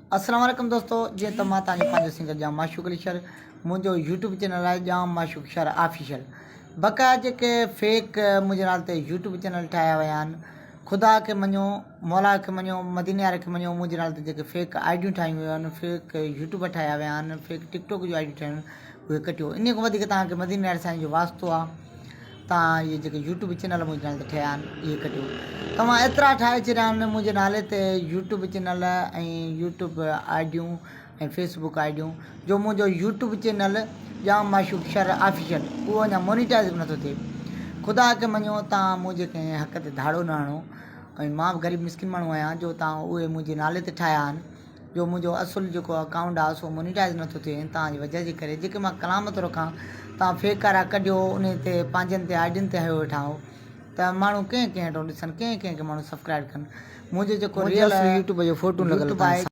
अस्सलाम वालेकुम दोस्तों, जीअं त मां तव्हांजो पंहिंजो सिंगर जाम माशूक अली शर, मुंहिंजो यूट्यूब चैनल आहे जाम माशूक शर ऑफिशियल। बक़ाया जेके फेक मुंहिंजे नाले ते यूट्यूब चैनल ठाहिया विया आहिनि, ख़ुदा खे मञो, मौला खे मञो, मदीने वारे खे मञो, मुंहिंजे नाले ते जेके फेक आइडियूं ठाहियूं वियूं आहिनि, फेक यूट्यूब ठाहिया विया आहिनि, फेक टिकटॉक जूं आइडियूं ठाहियूं आहिनि, उहे कटियो। इन खां वधीक तव्हांखे मदीने वारे साईं जो वास्तो आहे, तव्हां इहे जेके यूट्यूब चैनल मुंहिंजे नाले ते ठहिया आहिनि इहे कटियो। तव्हां एतिरा ठाहे छॾिया आहिनि मुंहिंजे नाले ते यूट्यूब चैनल ऐं यूट्यूब आइडियूं ऐं फेसबुक आइडियूं, जो मुंहिंजो यूट्यूब चैनल जाम माशूक शर ऑफिशियल उहो अञा मोनिटाइज़ बि नथो थिए। ख़ुदा खे मञो, तव्हां मुंहिंजे कंहिं हक़ ते धाड़ो न हणो, ऐं मां बि ग़रीब मिसकिन माण्हू आहियां जो तव्हां उहे मुंहिंजे नाले ते ठाहिया आहिनि, जो मुंहिंजो असुलु जेको अकाउंट आहे सो मोनिटाइज़ नथो थिए तव्हांजी वजह जे करे। जेके मां कलाम थो रखां तव्हां फेक वारा कढियो, उन ते पंहिंजनि ते आइडियुनि ते हयो वेठा आहियो त माण्हू कंहिं कंहिं वटि ॾिसनि, कंहिं कंहिंखे माण्हू सब्सक्राइब कनि। मुंहिंजो जेको रियल यूट्यूब जो फोटो लॻल आहे